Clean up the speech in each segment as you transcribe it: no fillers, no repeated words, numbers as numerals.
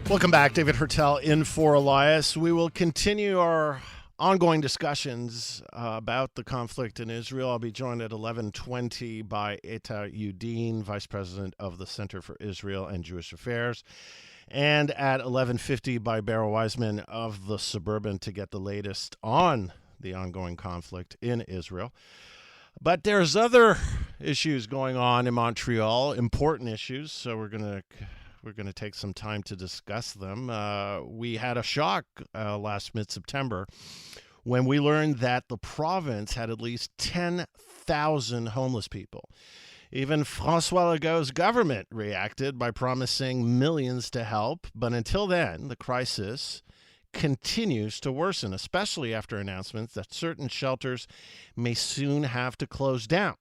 Welcome back. David Hertel in for Elias. We will continue our ongoing discussions about the conflict in Israel. I'll be joined at 11:20 by Eta Udin, Vice President of the Center for Israel and Jewish Affairs, and at 11:50 by Beryl Wiseman of the Suburban to get the latest on the ongoing conflict in Israel. But there's other issues going on in Montreal, important issues, so we're going to take some time to discuss them. We had a shock last mid-September when we learned that the province had at least 10,000 homeless people. Even François Legault's government reacted by promising millions to help. But until then, the crisis continues to worsen, especially after announcements that certain shelters may soon have to close down.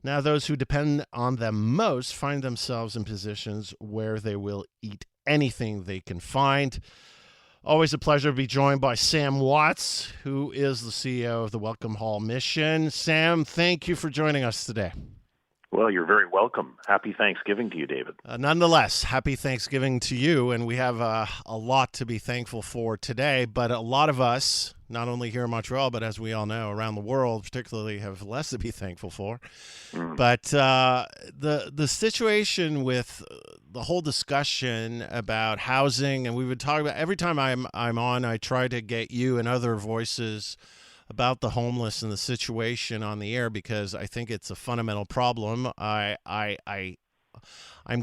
Now, those who depend on them most find themselves in positions where they will eat anything they can find. Always a pleasure to be joined by Sam Watts, who is the CEO of the Welcome Hall Mission. Sam, thank you for joining us today. Well, you're very welcome. Happy Thanksgiving to you, David. Nonetheless, happy Thanksgiving to you, and we have a lot to be thankful for today, but a lot of us, not only here in Montreal, but as we all know, around the world particularly, have less to be thankful for. But the situation with the whole discussion about housing, and we've been talking about, every time I'm on, I try to get you and other voices about the homeless and the situation on the air because I think it's a fundamental problem. I'm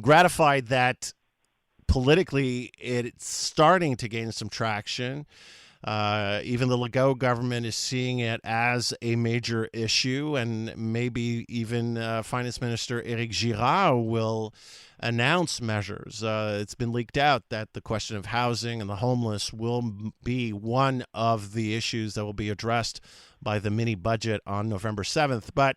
gratified that politically it's starting to gain some traction. Even the Legault government is seeing it as a major issue, and maybe even Finance Minister Éric Girard will announce measures. It's been leaked out that the question of housing and the homeless will be one of the issues that will be addressed by the mini budget on November 7th. But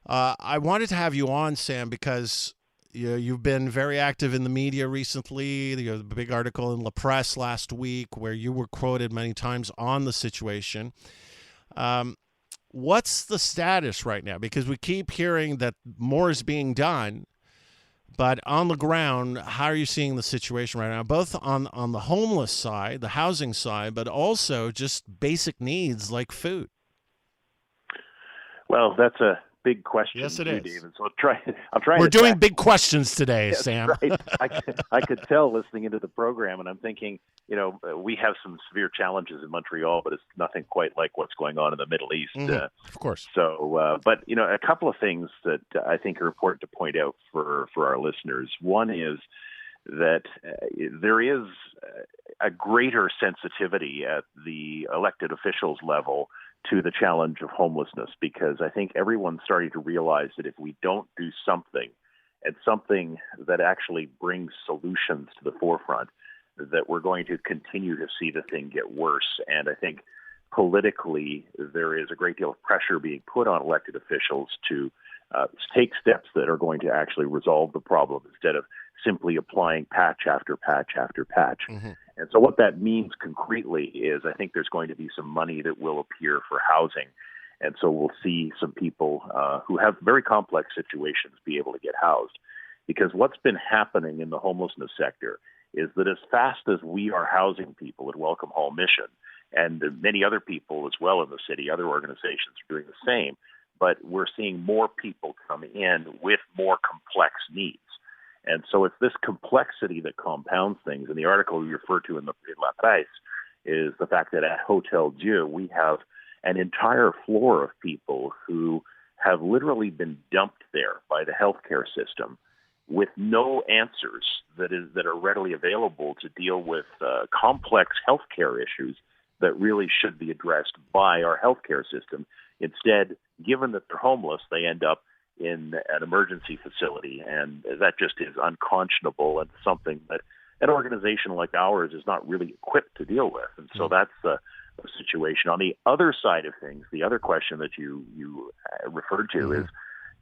I wanted to have you on, Sam, because you've been very active in the media recently. The big article in La Presse last week where you were quoted many times on the situation. What's the status right now? Because we keep hearing that more is being done, but on the ground, how are you seeing the situation right now, both on the homeless side, the housing side, but also just basic needs like food? Well, that's a big question. Yes, it too, is. David. So I'm trying. We're to doing big questions today, That's Sam. Right. I could tell listening into the program, and I'm thinking, we have some severe challenges in Montreal, but it's nothing quite like what's going on in the Middle East. Of course. So, but a couple of things that I think are important to point out for our listeners. One is that there is a greater sensitivity at the elected officials level to the challenge of homelessness, because I think everyone's starting to realize that if we don't do something, and something that actually brings solutions to the forefront, that we're going to continue to see the thing get worse. And I think politically there is a great deal of pressure being put on elected officials to take steps that are going to actually resolve the problem instead of simply applying patch after patch after patch. And so what that means concretely is I think there's going to be some money that will appear for housing. And so we'll see some people who have very complex situations be able to get housed. Because what's been happening in the homelessness sector is that as fast as we are housing people at Welcome Hall Mission, and many other people as well in the city, other organizations are doing the same, but we're seeing more people come in with more complex needs. And so it's this complexity that compounds things. And the article you referred to in La Presse is the fact that at Hotel Dieu, we have an entire floor of people who have literally been dumped there by the healthcare system with no answers that are readily available to deal with complex healthcare issues that really should be addressed by our healthcare system. Instead, given that they're homeless, they end up in an emergency facility, and that just is unconscionable and something that an organization like ours is not really equipped to deal with. And so that's the situation. On the other side of things, the other question that you referred to is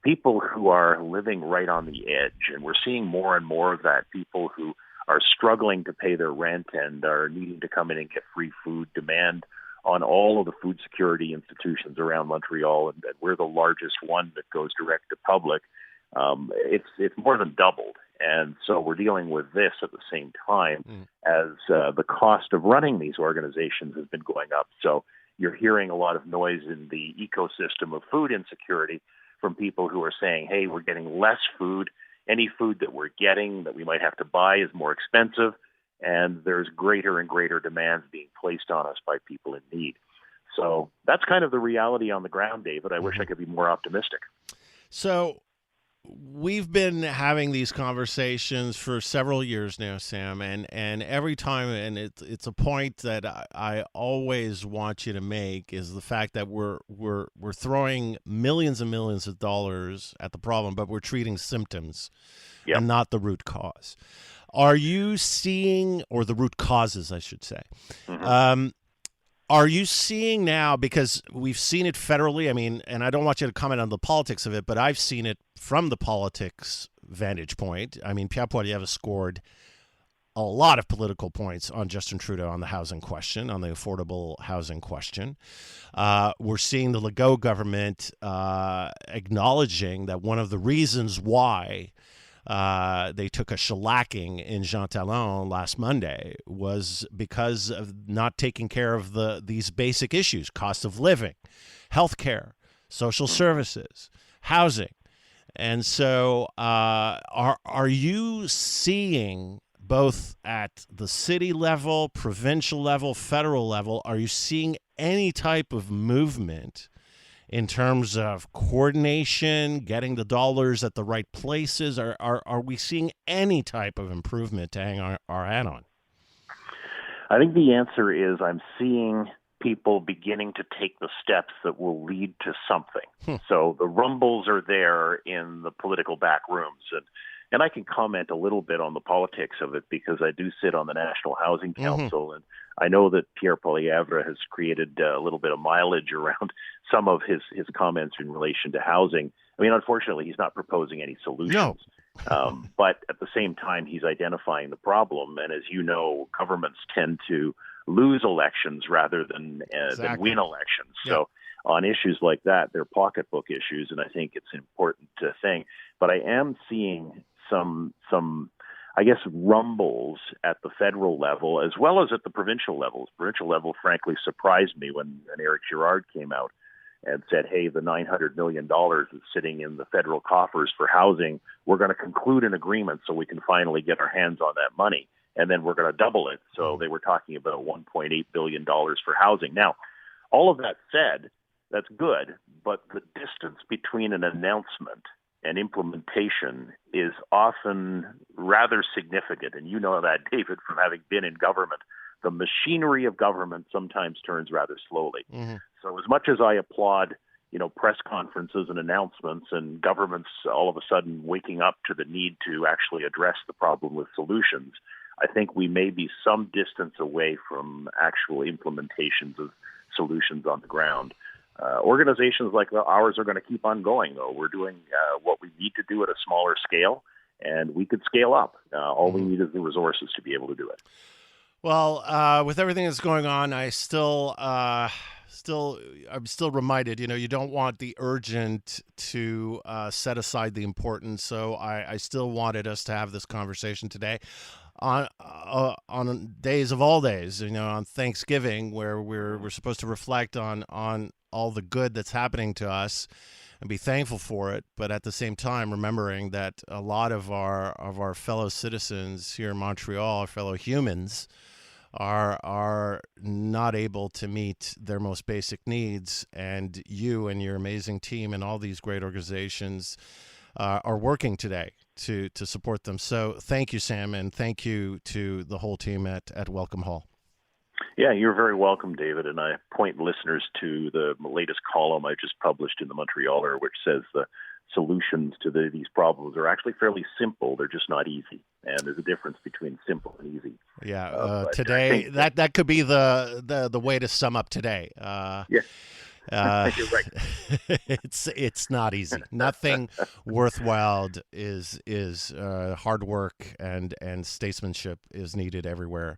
people who are living right on the edge, and we're seeing more and more of that, people who are struggling to pay their rent and are needing to come in and get free food, demand on all of the food security institutions around Montreal, and we're the largest one that goes direct to public. It's more than doubled, And so we're dealing with this at the same time as the cost of running these organizations has been going up. So you're hearing a lot of noise in the ecosystem of food insecurity from people who are saying, hey, we're getting less food. Any food that we're getting that we might have to buy is more expensive, and there's greater and greater demands being placed on us by people in need. So that's kind of the reality on the ground, David. I wish I could be more optimistic. So we've been having these conversations for several years now, Sam, and every time, and it's a point that I always want you to make, is the fact that we're throwing millions and millions of dollars at the problem, but we're treating symptoms and not the root cause. Are you seeing, or the root causes, I should say, are you seeing now, because we've seen it federally, I mean, and I don't want you to comment on the politics of it, but I've seen it from the politics vantage point. I mean, Pierre Poilievre scored a lot of political points on Justin Trudeau on the housing question, on the affordable housing question. We're seeing the Legault government acknowledging that one of the reasons why they took a shellacking in Jean Talon last Monday was because of not taking care of these basic issues: cost of living, healthcare, social services, housing. And so are you seeing, both at the city level, provincial level, federal level, are you seeing any type of movement in terms of coordination, getting the dollars at the right places? Are we seeing any type of improvement to hang our hat on? I think the answer is I'm seeing people beginning to take the steps that will lead to something. So the rumbles are there in the political back rooms. And I can comment a little bit on the politics of it because I do sit on the National Housing Council, and I know that Pierre Poilievre has created a little bit of mileage around some of his comments in relation to housing. I mean, unfortunately, he's not proposing any solutions. No. But at the same time, he's identifying the problem. And as you know, governments tend to lose elections rather than win elections. Yeah. So on issues like that, they're pocketbook issues, and I think it's an important thing. But I am seeing some I guess, rumbles at the federal level as well as at the provincial levels. Provincial level, frankly, surprised me when Eric Girard came out and said, hey, the $900 million is sitting in the federal coffers for housing. We're going to conclude an agreement so we can finally get our hands on that money, and then we're going to double it. So they were talking about $1.8 billion for housing. Now, all of that said, that's good, but the distance between an announcement and implementation is often rather significant. And you know that, David, from having been in government. The machinery of government sometimes turns rather slowly. So as much as I applaud, press conferences and announcements and governments all of a sudden waking up to the need to actually address the problem with solutions, I think we may be some distance away from actual implementations of solutions on the ground. Organizations like ours are going to keep on going, though. We're doing what we need to do at a smaller scale, and we could scale up. All we need is the resources to be able to do it. Well, with everything that's going on, I'm still reminded, you don't want the urgent to set aside the important. So I still wanted us to have this conversation today on days of all days, on Thanksgiving, where we're supposed to reflect on all the good that's happening to us and be thankful for it, but at the same time remembering that a lot of our fellow citizens here in Montreal, our fellow humans, are not able to meet their most basic needs, and you and your amazing team and all these great organizations are working today to support them. So thank you, Sam, and thank you to the whole team at Welcome Hall. Yeah, you're very welcome, David. And I point listeners to the latest column I just published in the Montrealer, which says the solutions to these problems are actually fairly simple. They're just not easy. And there's a difference between simple and easy. Yeah, today, that could be the way to sum up today. Yeah. You're right. It's not easy. Nothing worthwhile is hard work and statesmanship is needed everywhere.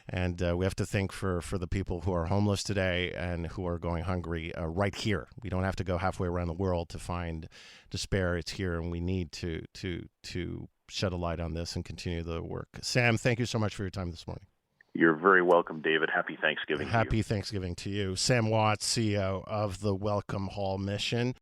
And we have to think for the people who are homeless today and who are going hungry right here. We don't have to go halfway around the world to find despair. It's here, and we need to shed a light on this and continue the work. Sam, thank you so much for your time this morning. You're very welcome, David. Happy Thanksgiving to you. Happy Thanksgiving to you. Sam Watts, CEO of the Welcome Hall Mission.